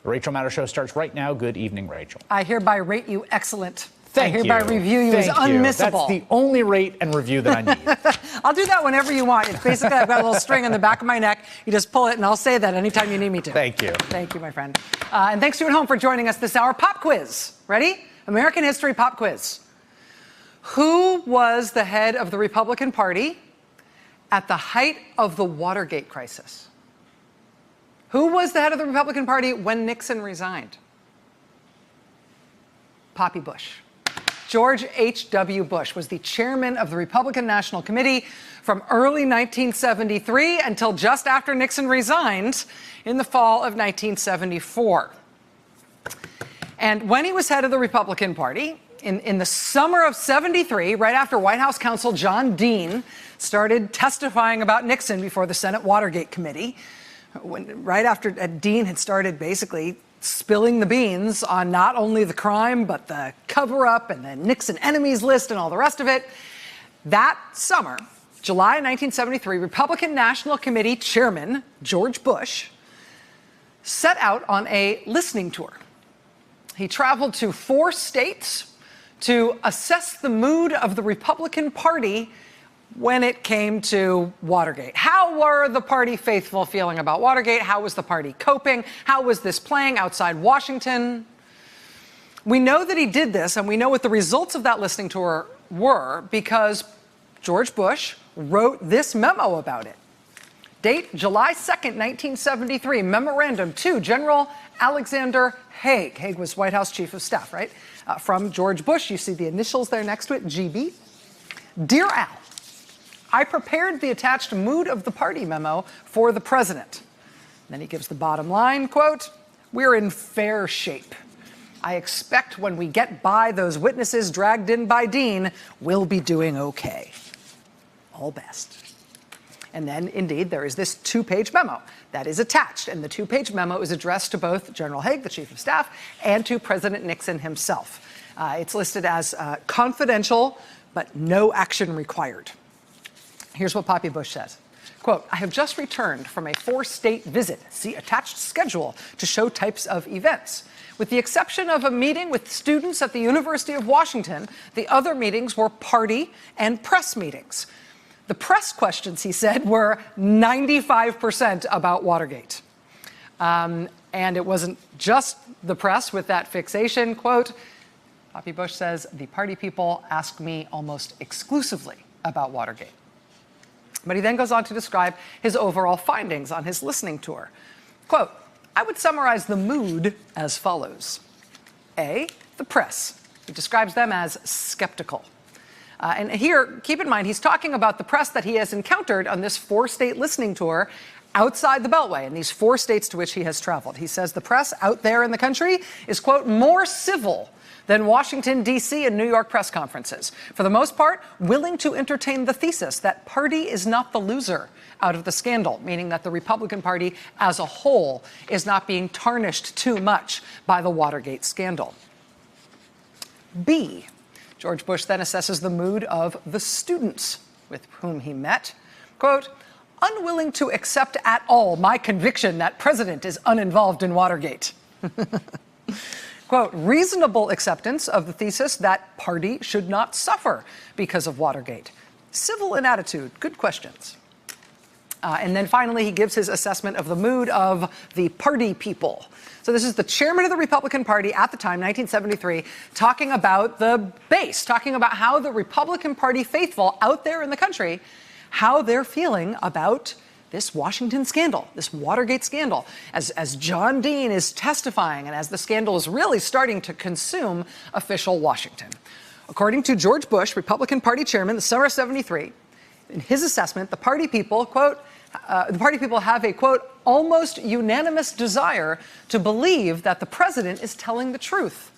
The Rachel Maddow Show starts right now. Good evening, Rachel. I hereby rate you excellent. Thank you. I hereby review you as unmissable. That's the only rate and review that I need. I'll do that whenever you want. It's basically, I've got a little string on the back of my neck. You just pull it, and I'll say that anytime you need me to. Thank you. Thank you, my friend. And thanks to you at home for joining us this hour. Pop quiz. Ready? American history pop quiz. Who was the head of the Republican Party at the height of the Watergate crisis? Who was the head of the Republican Party when Nixon resigned? Poppy Bush. George H.W. Bush was the chairman of the Republican National Committee from early 1973 until just after Nixon resigned in the fall of 1974. And when he was head of the Republican Party, in the summer of '73, right after White House counsel John Dean started testifying about Nixon before the Senate Watergate Committee, right after Dean had started basically spilling the beans on not only the crime, but the cover-up and the Nixon enemies list and all the rest of it. That summer, July 1973, Republican National Committee Chairman George Bush set out on a listening tour. He traveled to 4 states to assess the mood of the Republican Party when it came to Watergate. How were the party faithful feeling about Watergate? How was the party coping? How was this playing outside Washington? We know that he did this, and we know what the results of that listening tour were because George Bush wrote this memo about it. Date July 2nd, 1973, memorandum to General Alexander Haig. Haig was White House Chief of Staff, right? From George Bush, you see the initials there next to it, GB. Dear Al, I prepared the attached mood of the party memo for the president. And then he gives the bottom line, quote, we're in fair shape. I expect when we get by those witnesses dragged in by Dean, we'll be doing okay. All best. And then, indeed, there is this 2-page memo that is attached. And the 2-page memo is addressed to both General Haig, the Chief of Staff, and to President Nixon himself. It's listed as confidential, but no action required. Here's what Poppy Bush says. Quote, I have just returned from a 4-state visit, see attached schedule to show types of events. With the exception of a meeting with students at the University of Washington, the other meetings were party and press meetings. The press questions, he said, were 95% about Watergate. And it wasn't just the press with that fixation. Quote, Poppy Bush says, the party people asked me almost exclusively about Watergate. But he then goes on to describe his overall findings on his listening tour. Quote, I would summarize the mood as follows. A, the press. He describes them as skeptical. And here, keep in mind, he's talking about the press that he has encountered on this 4-state listening tour outside the Beltway in these 4 states to which he has traveled. He says the press out there in the country is, quote, more civil than Washington, D.C. and New York press conferences. For the most part, willing to entertain the thesis that party is not the loser out of the scandal, meaning that the Republican Party as a whole is not being tarnished too much by the Watergate scandal. B, George Bush then assesses the mood of the students with whom he met. Quote, unwilling to accept at all my conviction that president is uninvolved in Watergate. Quote, reasonable acceptance of the thesis that party should not suffer because of Watergate. Civil in attitude, good questions. And then finally, he gives his assessment of the mood of the party people. So this is the chairman of the Republican Party at the time, 1973, talking about the base, talking about how the Republican Party faithful out there in the country, how they're feeling about this Washington scandal, this Watergate scandal, as John Dean is testifying and as the scandal is really starting to consume official Washington. According to George Bush, Republican Party chairman, the summer of '73, in his assessment, the party people, quote, the party people have a, quote, almost unanimous desire to believe that the president is telling the truth.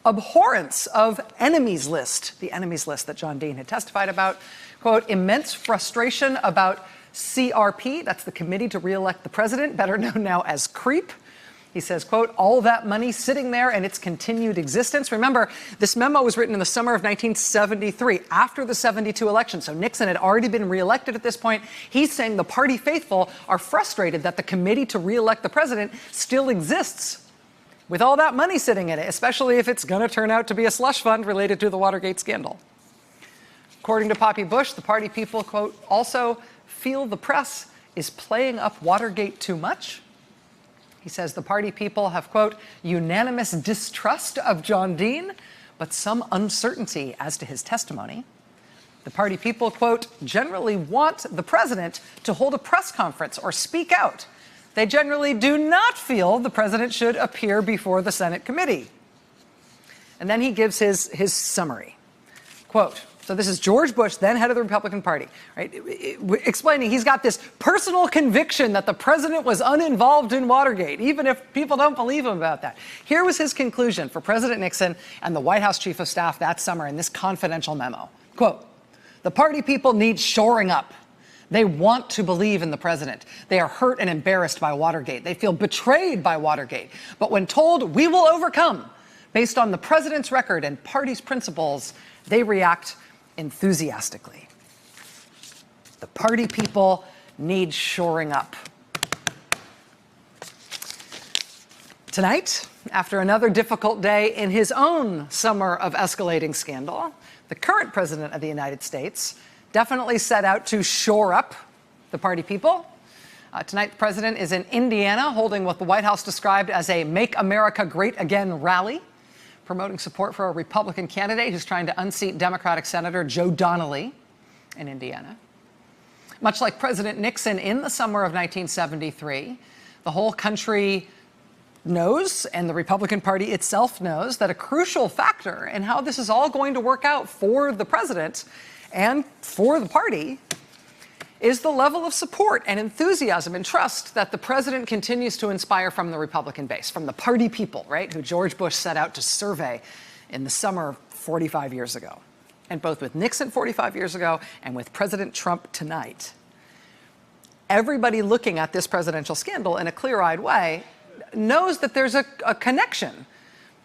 Abhorrence of enemies list, the enemies list that John Dean had testified about, quote, immense frustration about CRP, that's the Committee to Re-elect the President, better known now as CREEP. He says, quote, all that money sitting there and its continued existence. Remember, this memo was written in the summer of 1973, after the '72 election. So Nixon had already been reelected at this point. He's saying the party faithful are frustrated that the Committee to Re-elect the President still exists with all that money sitting in it, especially if it's going to turn out to be a slush fund related to the Watergate scandal. According to Poppy Bush, the party people, quote, also feel the press is playing up Watergate too much. He says the party people have, quote, unanimous distrust of John Dean, but some uncertainty as to his testimony. The party people, quote, generally want the president to hold a press conference or speak out. They generally do not feel the president should appear before the Senate committee. And then he gives his summary. Quote, so this is George Bush, then head of the Republican Party, right? Explaining he's got this personal conviction that the president was uninvolved in Watergate, even if people don't believe him about that. Here was his conclusion for President Nixon and the White House Chief of Staff that summer in this confidential memo. Quote, the party people need shoring up. They want to believe in the president. They are hurt and embarrassed by Watergate. They feel betrayed by Watergate. But when told we will overcome, based on the president's record and party's principles, they react enthusiastically. The party people need shoring up. Tonight, after another difficult day in his own summer of escalating scandal, the current president of the United States definitely set out to shore up the party people. Tonight, the president is in Indiana holding what the White House described as a Make America Great Again rally, promoting support for a Republican candidate who's trying to unseat Democratic Senator Joe Donnelly in Indiana. Much like President Nixon in the summer of 1973, the whole country knows, and the Republican Party itself knows, that a crucial factor in how this is all going to work out for the president and for the party is the level of support and enthusiasm and trust that the president continues to inspire from the Republican base, from the party people, right, who George Bush set out to survey in the summer 45 years ago. And both with Nixon 45 years ago and with President Trump tonight, everybody looking at this presidential scandal in a clear-eyed way knows that there's a connection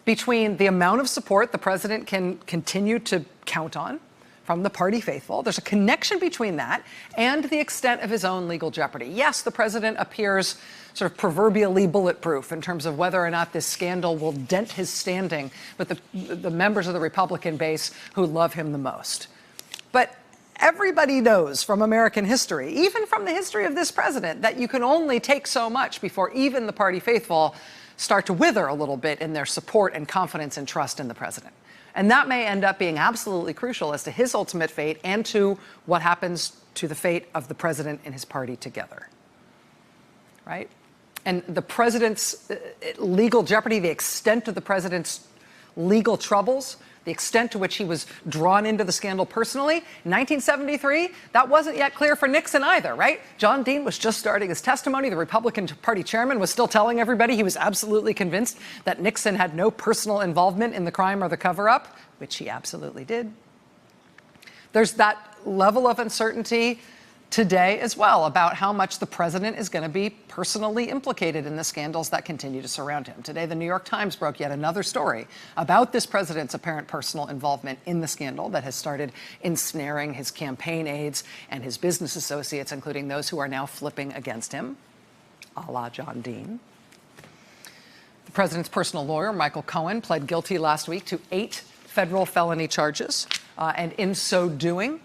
between the amount of support the president can continue to count on from the party faithful. There's a connection between that and the extent of his own legal jeopardy. Yes, the president appears sort of proverbially bulletproof in terms of whether or not this scandal will dent his standing with the members of the Republican base who love him the most. But everybody knows from American history, even from the history of this president, that you can only take so much before even the party faithful start to wither a little bit in their support and confidence and trust in the president. And that may end up being absolutely crucial as to his ultimate fate and to what happens to the fate of the president and his party together. Right? And the president's legal jeopardy, the extent of the president's legal troubles, the extent to which he was drawn into the scandal personally, in 1973, that wasn't yet clear for Nixon either, right? John Dean was just starting his testimony. The Republican Party chairman was still telling everybody he was absolutely convinced that Nixon had no personal involvement in the crime or the cover-up, which he absolutely did. There's that level of uncertainty today as well about how much the president is going to be personally implicated in the scandals that continue to surround him. Today, the New York Times broke yet another story about this president's apparent personal involvement in the scandal that has started ensnaring his campaign aides and his business associates, including those who are now flipping against him, a la John Dean. The president's personal lawyer, Michael Cohen, pled guilty last week to 8 federal felony charges, and in so doing,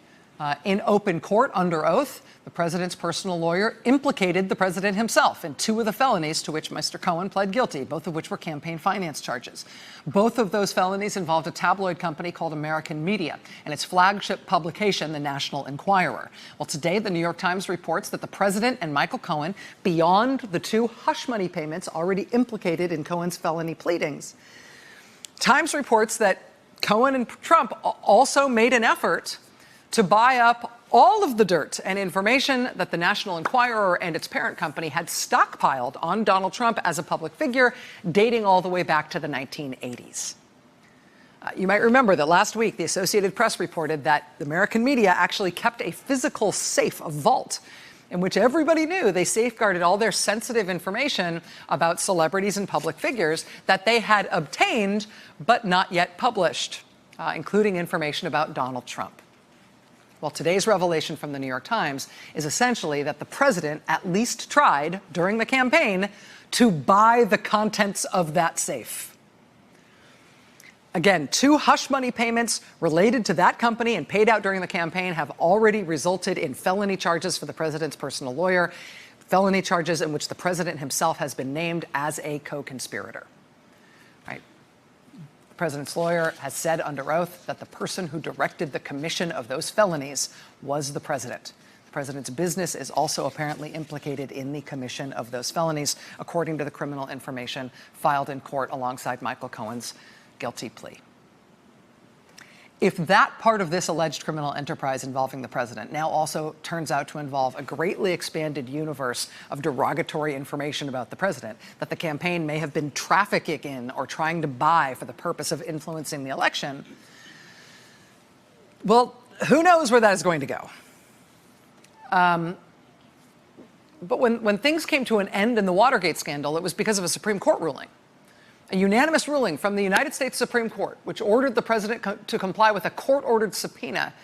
in open court, under oath, the president's personal lawyer implicated the president himself in 2 of the felonies to which Mr. Cohen pled guilty, both of which were campaign finance charges. Both of those felonies involved a tabloid company called American Media and its flagship publication, the National Enquirer. Well, today, the New York Times reports that the president and Michael Cohen, beyond the 2 hush money payments already implicated in Cohen's felony pleadings, Times reports that Cohen and Trump also made an effort to buy up all of the dirt and information that the National Enquirer and its parent company had stockpiled on Donald Trump as a public figure, dating all the way back to the 1980s. You might remember that last week, the Associated Press reported that the American media actually kept a physical safe, a vault, in which everybody knew they safeguarded all their sensitive information about celebrities and public figures that they had obtained but not yet published, including information about Donald Trump. Well, today's revelation from the New York Times is essentially that the president at least tried during the campaign to buy the contents of that safe. Again, 2 hush money payments related to that company and paid out during the campaign have already resulted in felony charges for the president's personal lawyer, felony charges in which the president himself has been named as a co-conspirator. Right? The president's lawyer has said under oath that the person who directed the commission of those felonies was the president. The president's business is also apparently implicated in the commission of those felonies, according to the criminal information filed in court alongside Michael Cohen's guilty plea. If that part of this alleged criminal enterprise involving the president now also turns out to involve a greatly expanded universe of derogatory information about the president that the campaign may have been trafficking in or trying to buy for the purpose of influencing the election, well, who knows where that is going to go. But when things came to an end in the Watergate scandal, it was because of a Supreme Court ruling. A unanimous ruling from the United States Supreme Court, which ordered the president to comply with a court-ordered subpoena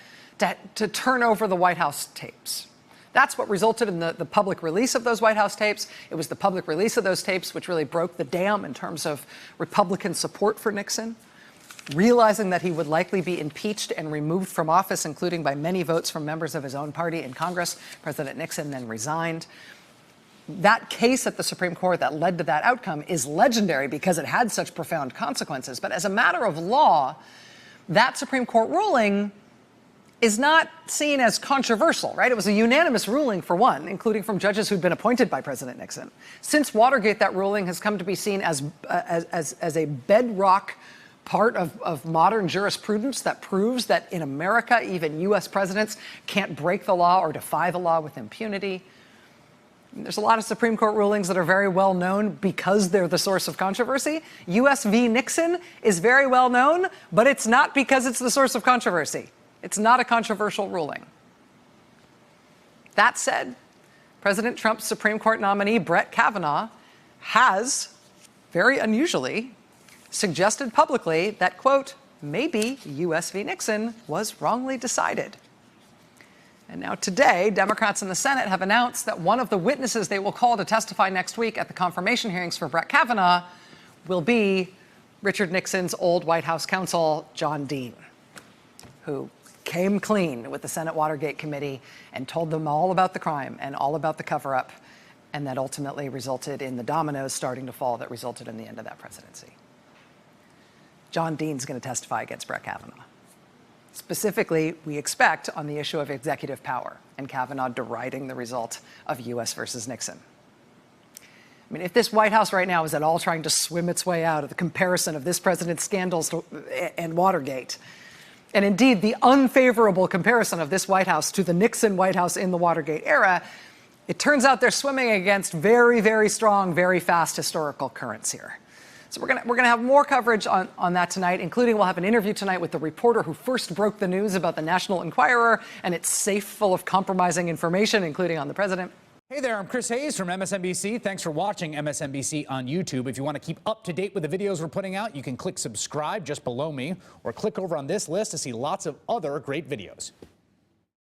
to turn over the White House tapes. That's what resulted in the public release of those White House tapes. It was the public release of those tapes which really broke the dam in terms of Republican support for Nixon. Realizing that he would likely be impeached and removed from office, including by many votes from members of his own party in Congress, President Nixon then resigned. That case at the Supreme Court that led to that outcome is legendary because it had such profound consequences. But as a matter of law, that Supreme Court ruling is not seen as controversial, right? It was a unanimous ruling, for one, including from judges who'd been appointed by President Nixon. Since Watergate, that ruling has come to be seen as a bedrock part of modern jurisprudence that proves that in America, even U.S. presidents can't break the law or defy the law with impunity. There's a lot of Supreme Court rulings that are very well known because they're the source of controversy. U.S. v. Nixon is very well known, but it's not because it's the source of controversy. It's not a controversial ruling. That said, President Trump's Supreme Court nominee, Brett Kavanaugh, has, very unusually, suggested publicly that, quote, maybe U.S. v. Nixon was wrongly decided. And now today, Democrats in the Senate have announced that one of the witnesses they will call to testify next week at the confirmation hearings for Brett Kavanaugh will be Richard Nixon's old White House counsel, John Dean, who came clean with the Senate Watergate committee and told them all about the crime and all about the cover-up, and that ultimately resulted in the dominoes starting to fall that resulted in the end of that presidency. John Dean's going to testify against Brett Kavanaugh. Specifically, we expect on the issue of executive power and Kavanaugh deriding the result of U.S. versus Nixon. I mean, if this White House right now is at all trying to swim its way out of the comparison of this president's scandals and Watergate, and indeed the unfavorable comparison of this White House to the Nixon White House in the Watergate era, it turns out they're swimming against very, very strong, very fast historical currents here. So we're gonna have more coverage on that tonight, including we'll have an interview tonight with the reporter who first broke the news about the National Enquirer and its safe full of compromising information, including on the president. Hey there, I'm Chris Hayes from MSNBC. Thanks for watching MSNBC on YouTube. If you want to keep up to date with the videos we're putting out, you can click subscribe just below me or click over on this list to see lots of other great videos.